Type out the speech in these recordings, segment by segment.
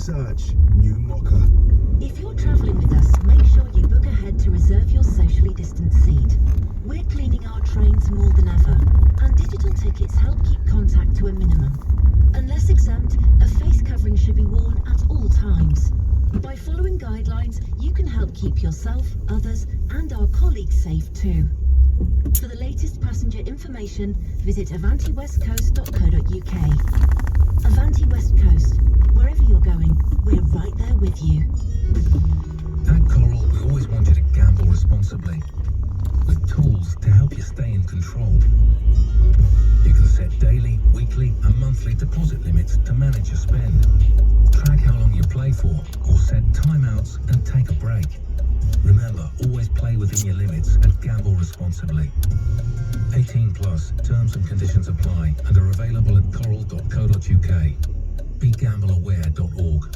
Search New Mocha. If you're travelling with us, make sure you book ahead to reserve your socially distanced seat. We're cleaning our trains more than ever, and digital tickets help keep contact to a minimum. Unless exempt, a face covering should be worn at all times. By following guidelines, you can help keep yourself, others, and our colleagues safe too. For the latest passenger information, visit avantiwestcoast.co.uk. Avanti West Coast. Wherever you're going, we're right there with you. At Coral, we always want you to gamble responsibly, with tools to help you stay in control. You can set daily, weekly, and monthly deposit limits to manage your spend. Track how long you play for, or set timeouts and take a break. Remember, always play within your limits and gamble responsibly. 18 plus, terms and conditions apply and are available at coral.co.uk. BeGambleAware.org.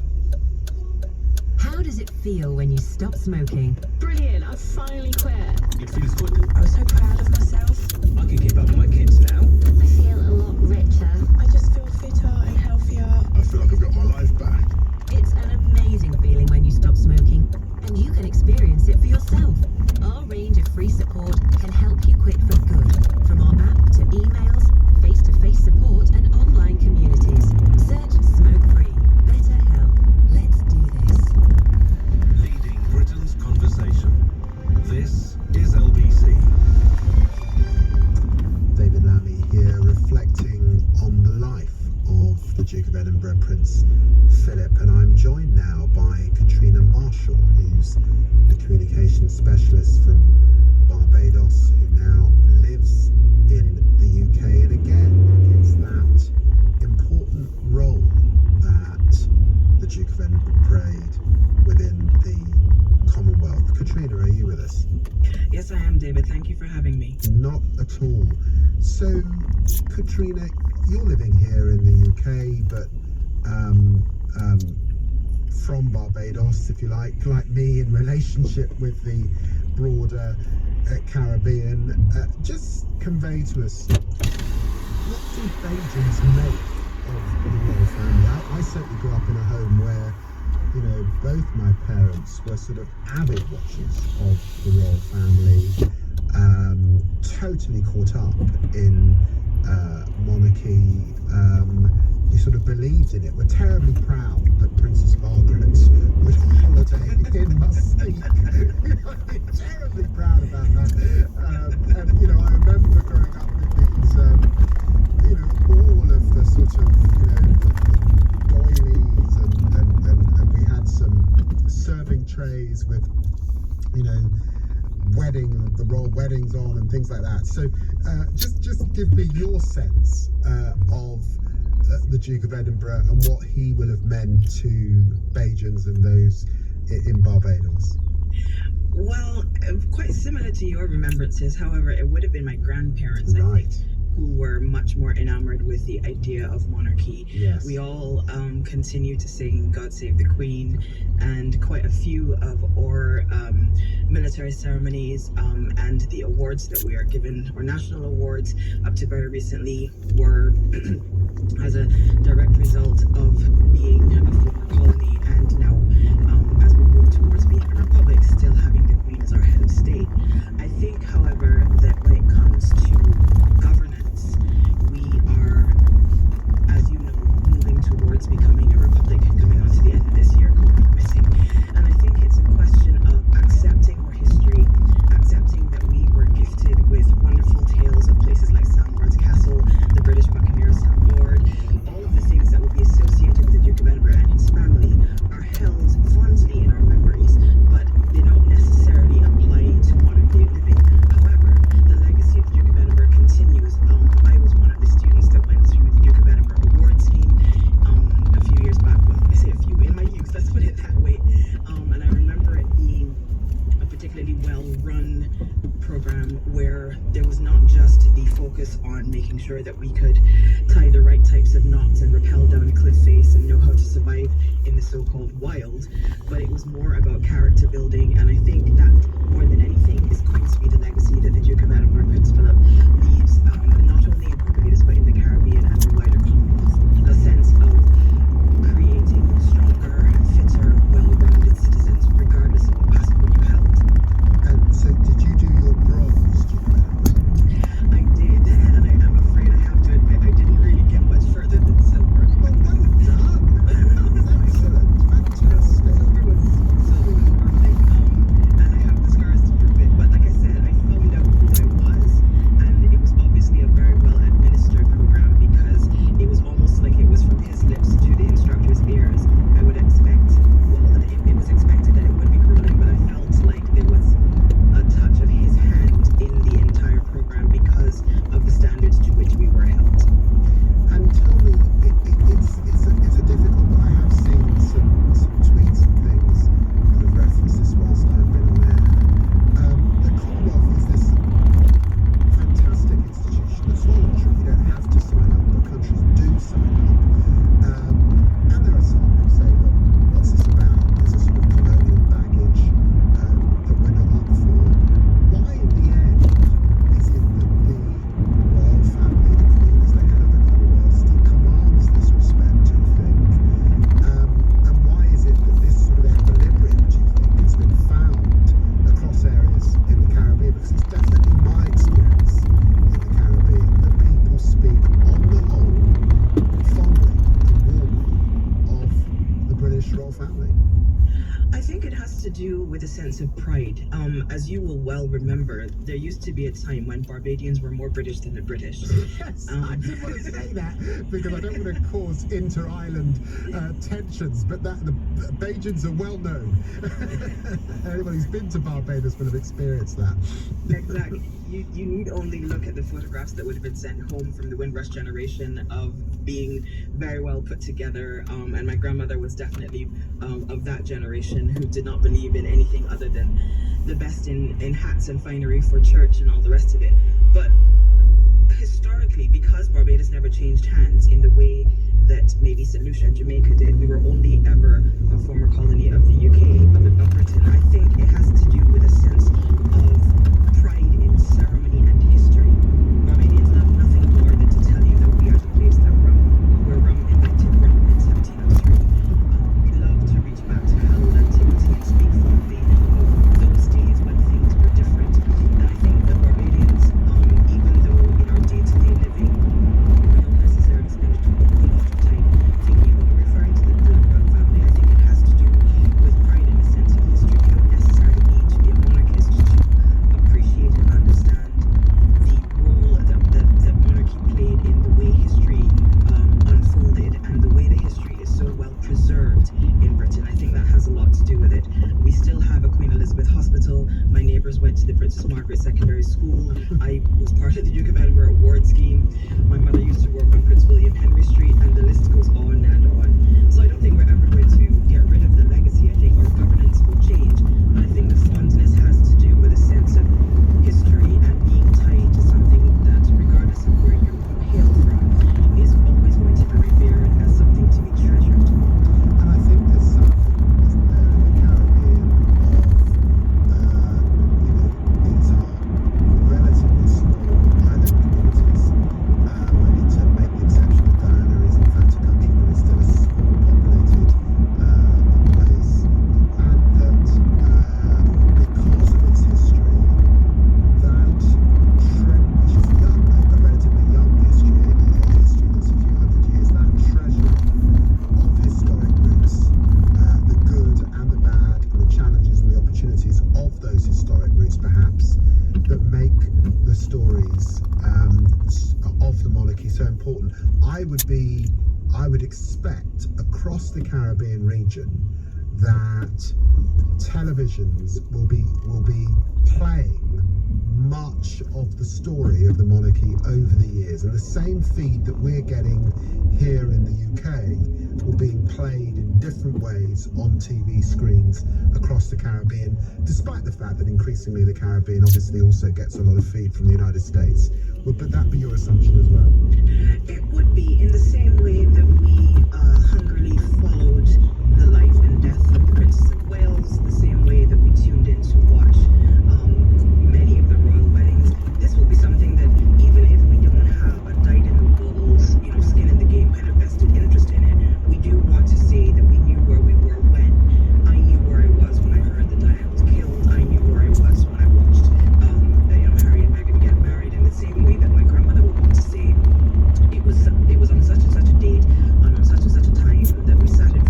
How does it feel when you stop smoking? Brilliant, I've finally quit. It feels good. I'm so proud of myself. I can keep up with my kids now. I feel a lot richer. I just feel fitter and healthier. I feel like I've got my life back. It's an amazing feeling when you stop smoking, and you can experience it for yourself. Our range of free support can help you quit for good, from our app to emails, face-to-face support, and online communities. Search Smoke Free. Better health. Let's do this. Leading Britain's conversation. This is LBC. David Lammy here, reflecting on the life of the Duke of Edinburgh, Prince Philip, and I'm joined now by Katrina Marshall, who's a communications specialist from Barbados, who now lives in the UK, and again, it's that important role that the Duke of Edinburgh played within the Commonwealth. Katrina, are you with us? Yes, I am, David. Thank you for having me. Not at all. So, Katrina, you're living here in the UK, but from Barbados, if you like me, in relationship with the broader Caribbean. Just convey to us, what do Bajans make of the royal family? I certainly grew up in a home where, you know, both my parents were sort of avid watchers of the royal family, totally caught up in monarchy. We sort of believed in it. We're terribly proud that Princess Margaret would holiday in Mustique. Terribly proud about that. And you know, I remember growing up with these, you know, all of the sort of, you know, the doilies, and we had some serving trays with, you know, the royal weddings on and things like that. So just give me your sense of the Duke of Edinburgh and what he will have meant to Bajans and those in Barbados. Well, quite similar to your remembrances. However, it would have been my grandparents, I think, who were much more enamored with the idea of monarchy. Yes. We all continue to sing God Save the Queen, and quite a few of our military ceremonies and the awards that we are given, or national awards, up to very recently, were as a direct result of being a former colony, and now as we move towards being a republic, still having the Queen as our head of state. I think, however, that when it comes to governance, we are, as you know, moving towards becoming a republic, coming on to the end of this year, COVID permitting. And I think it's a question of accepting our history, accepting that we were gifted with wonderful tales of places like Sandward's Castle, the British Buccaneers, St. Lord. All of the things that will be associated with the Duke of Edinburgh and his family are held fondly in our memories, but they don't necessarily apply to modern day living. However, the legacy of the Duke of Edinburgh continues. I was one of the students that went through the Duke of Edinburgh award scheme a few years back. Well, I say a few, in my youth, let's put it that way. And I remember it being a particularly well-run program where there was not just the focus on making sure that we could tie the right types of knots and rappel down a cliff face and know how to survive in the so-called wild, but it was more about character building. And I think that more than anything is going to be the legacy that the Duke of Edinburgh, Prince Philip, leaves not only in Barbados but in the Caribbean and the wider Commonwealth. A sense of creating stronger British royal family? I think it has to do with a sense of pride. As you will well remember, there used to be a time when Barbadians were more British than the British. Yes, I didn't want to say that because I don't want to cause inter-island tensions, but the Bajans are well known. Anyone who's been to Barbados will have experienced that. Exactly. You need only look at the photographs that would have been sent home from the Windrush generation of being very well put together. And my grandmother was definitely of that generation who did not believe in anything other than the best in hats and finery for church and all the rest of it. But historically, because Barbados never changed hands in the way that maybe St. Lucia and Jamaica did, we were only ever a former colony of the UK, of Britain. I think it has to do with a sense of pride in ceremony and history. Barbadians love nothing more than to tell you that we are the place that where rum invented rum in 1703. We love to reach back to hallowed antiquity and speak fondly of those days when things were different. And I think that Barbadians, even though in our day-to-day living, we don't necessarily spend a lot of time thinking about referring to the royal family. I think it has to do with pride and a sense of history. You don't necessarily need to be a monarchist to appreciate and understand the role that monarchy played in the way history unfolded and the way the history is so well preserved in Britain. I think that has a lot to do with it. We still have a Queen Elizabeth Hospital. My neighbours went to the Princess Margaret Secondary School. I was part of the Duke of Edinburgh Award Scheme. My mother used to work on Prince William Henry Street, and the list goes on and on. So I don't think we're ever going to get rid of the legacy. I think our governance will change, but I think the fondness has to do with a sense of history and being tied to something that, regardless of where you hail from, is always going to be revered as something to be treasured. And I think there's something, isn't there, in the Caribbean of, these are relatively small island communities. I need to make the exception that Guyana is in fact a country, but it's still a small populated place. And that because of its history, that trend, which is young, a relatively young history, a history that's a few hundred years, that treasure of historic roots, the good and the bad, and the challenges and the opportunities of those historic roots, perhaps, that make the stories of the monarchy so important. I would expect across the Caribbean region that televisions will be playing much of the story of the monarchy over the years, and the same feed that we're getting here in the UK will be played in different ways on TV screens across the Caribbean, despite the fact that increasingly the Caribbean obviously also gets a lot of feed from the United States. Would that be your assumption as well? It would be, in the same way that we hungrily followed the life and death of the Princess of Wales, the same way that we tuned in to watch many of the royal weddings. This will be something that, even if we don't have a dyed-in-the-wool, skin in the game kind of vested interest in it, we do want to say that we knew where we were when. I knew where I was when I heard that Diana was killed. I knew where I was when I watched Harry and Meghan get married, in the same way that my grandmother would want to say it was on such and such a date and on such and such a time that we sat in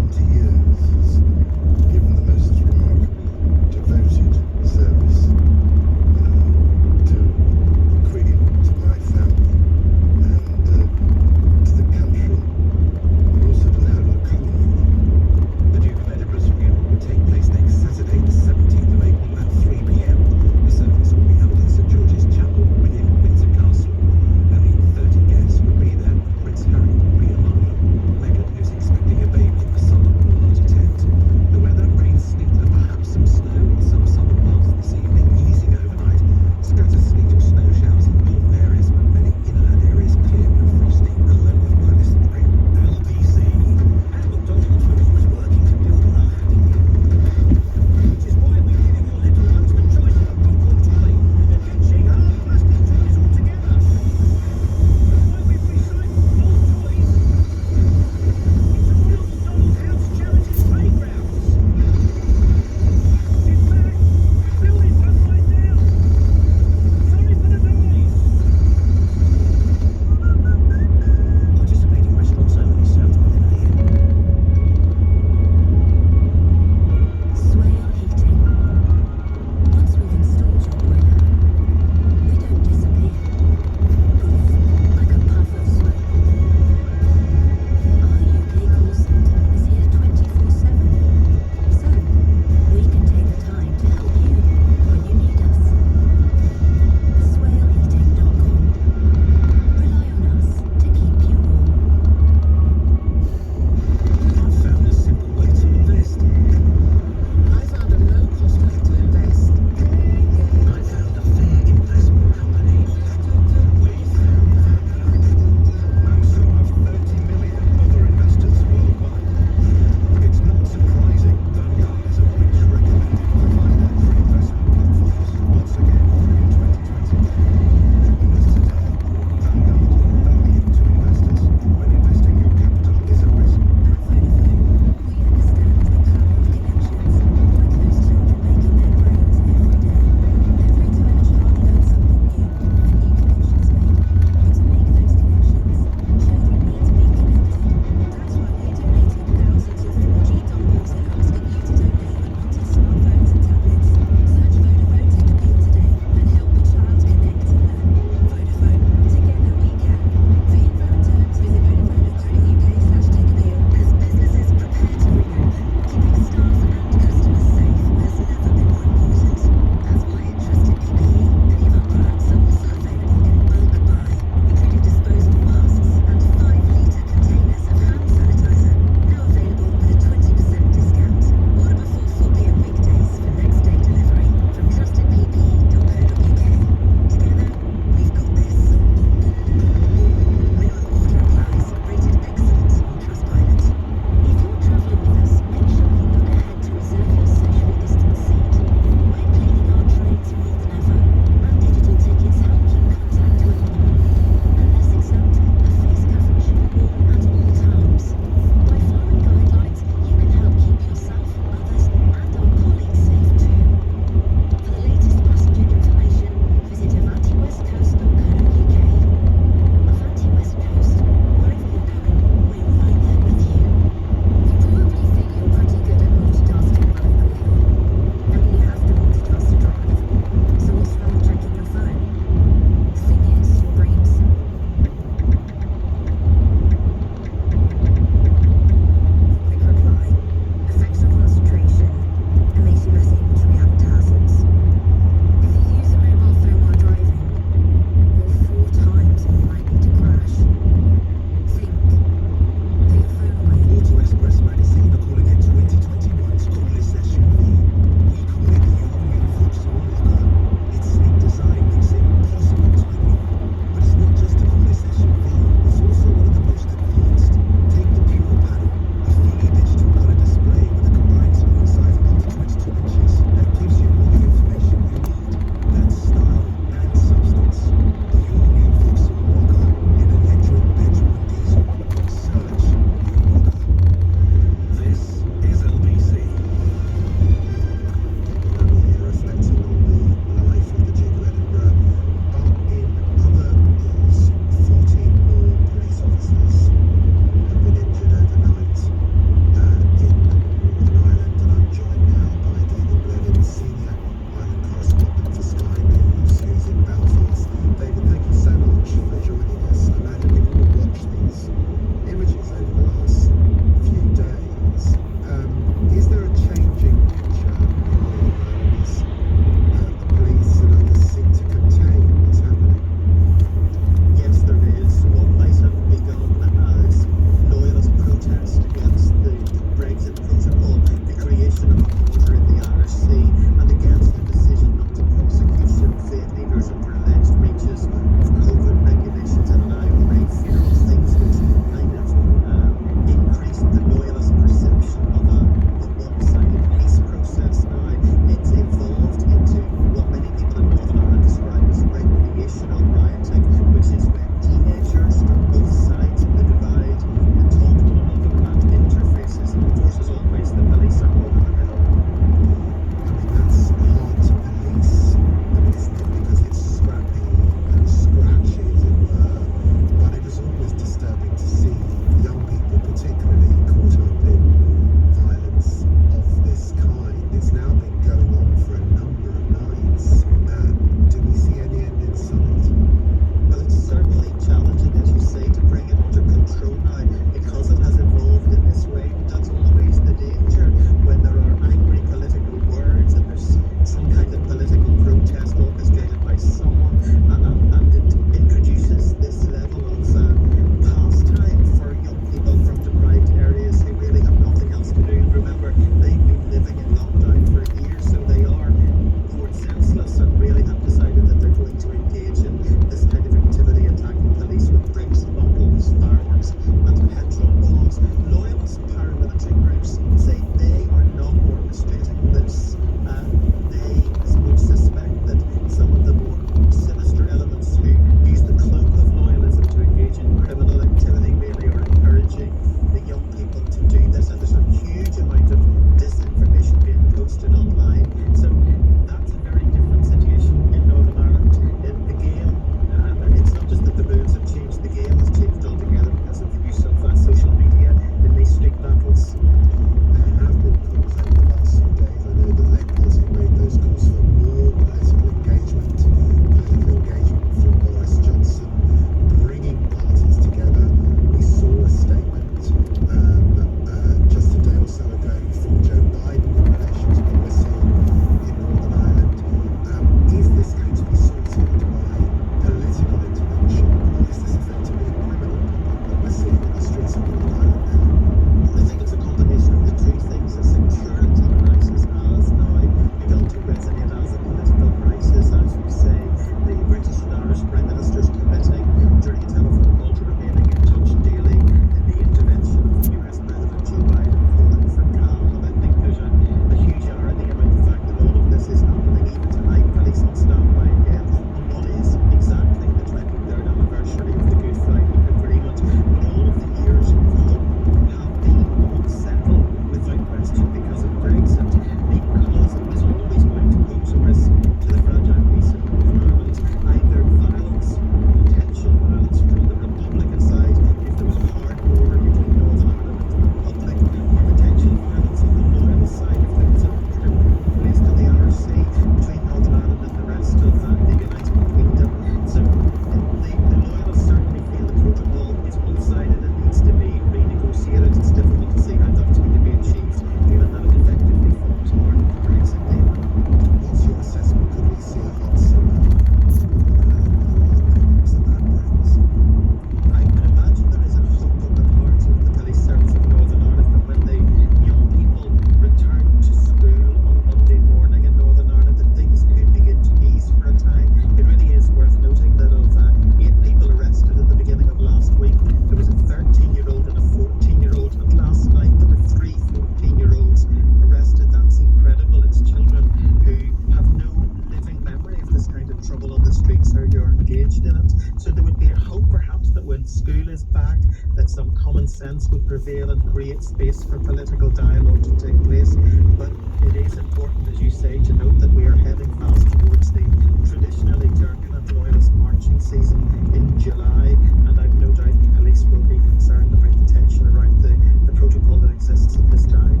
is back, that some common sense would prevail and create space for political dialogue to take place. But it is important, as you say, to note that we are heading fast towards the traditionally turbulent Loyalist marching season in July, and I've no doubt the police will be concerned about the tension around the protocol that exists at this time.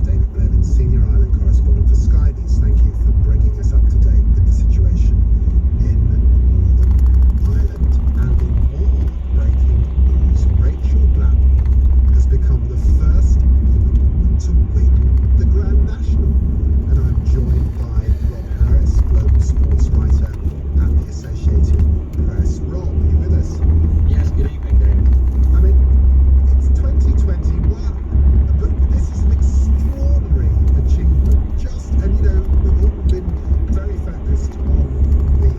David Blevin, Senior Ireland Correspondent for Sky News, thank you for bringing us up to date with the situation in Northern Ireland. And in more breaking news, Rachel Blackmore has become the first woman to win the Grand National. And I'm joined by Rob Harris, global sports writer at the Associated Press. Rob, are you with us? Yes, good evening, David. I mean, it's 2021, but this is an extraordinary achievement. We've all been very focused on the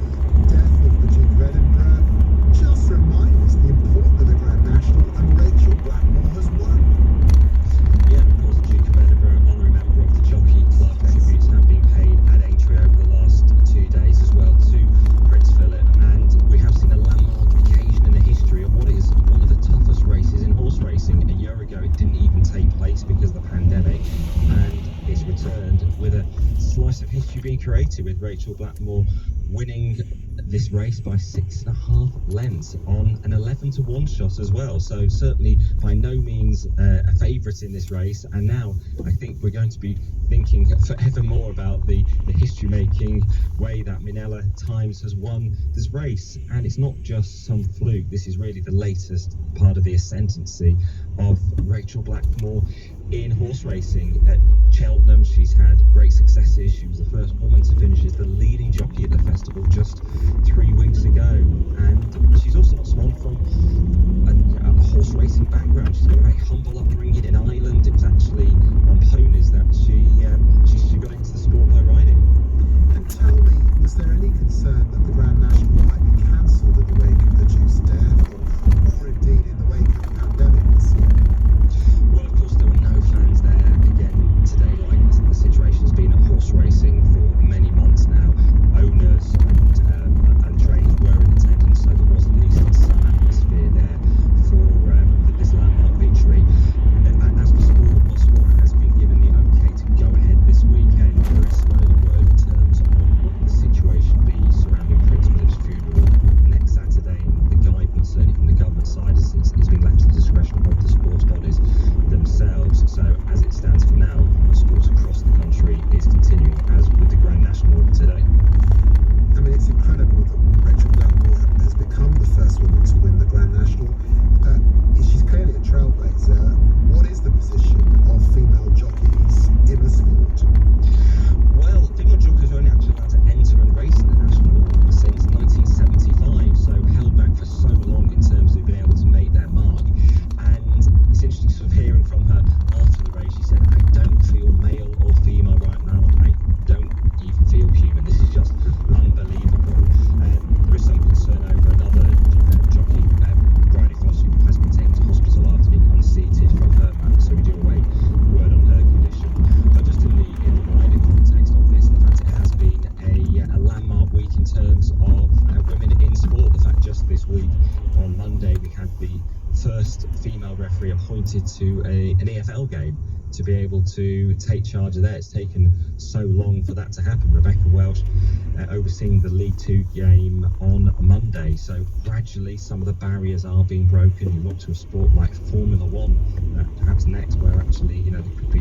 death of the Duke of Edinburgh. Just remind us the importance of the Grand National, and Rachel Blackmore has won. Yeah, of course, the Duke of Edinburgh, honorary member of the Jockey Club, tributes have been paid at Aintree over the last 2 days as well to Prince Philip, and we have seen a landmark occasion in the history of what is one of the toughest races in horse racing. A year ago, it didn't even take place because of the pandemic, and it's returned with a slice of history being created, with Rachel Blackmore winning this race by 6.5 lengths on an 11-to-1 shot as well. So certainly by no means a favourite in this race. And now I think we're going to be thinking forever more about the history-making way that Minella Times has won this race. And it's not just some fluke. This is really the latest part of the ascendancy of Rachel Blackmore in horse racing. At Cheltenham, she's had great successes. She was the first woman to finish as the leading jockey at the festival just 3 weeks ago, and she's also not someone from a horse racing background. She's got a very humble upbringing in Ireland. It was actually on ponies that she got into the sport by riding. And tell me, was there any concern that the Grand National might be cancelled in the wake of the Duke's death, or indeed in the wake of the pandemic this year? Well, of course, there were no fans there again today, like the situation's been at horse racing for many months now. Owners and trainers were in attendance, so there was at least some atmosphere there for this landmark victory. As for sport has been given the okay to go ahead this weekend. There is slowly word in terms of what the situation be surrounding Prince Philip's funeral next Saturday, and the guidance, certainly from the government side, is being left to the discretion of the sports bodies themselves. So as it stands for now, sports across the country is continuing as with the Grand National today. I mean, it's incredible that Rachel Blackmore has become the first woman to win the Grand National. She's clearly a trailblazer. What is the position of female jockeys in the sport? Well, female jockeys are only actually allowed to enter and race in the National since 1975, so held back for so long in terms of being able to make their mark. And it's interesting sort of hearing from her after the race. She said, "I don't feel male or female right now. I don't even feel human. This is just unbelievable." There is some concern over another jockey, Bridie Foss, who has been taken to hospital after being unseated from her mount, so we do await word on her condition. But just in the wider context of this, the fact it has been a landmark week in terms of women in sport. The fact just this week on Monday we had the first female referee appointed to an EFL game to be able to take charge of that. It's taken so long for that to happen. Rebecca Welsh overseeing the League Two game on Monday. So gradually some of the barriers are being broken. You look to a sport like Formula One, perhaps next, where actually there could be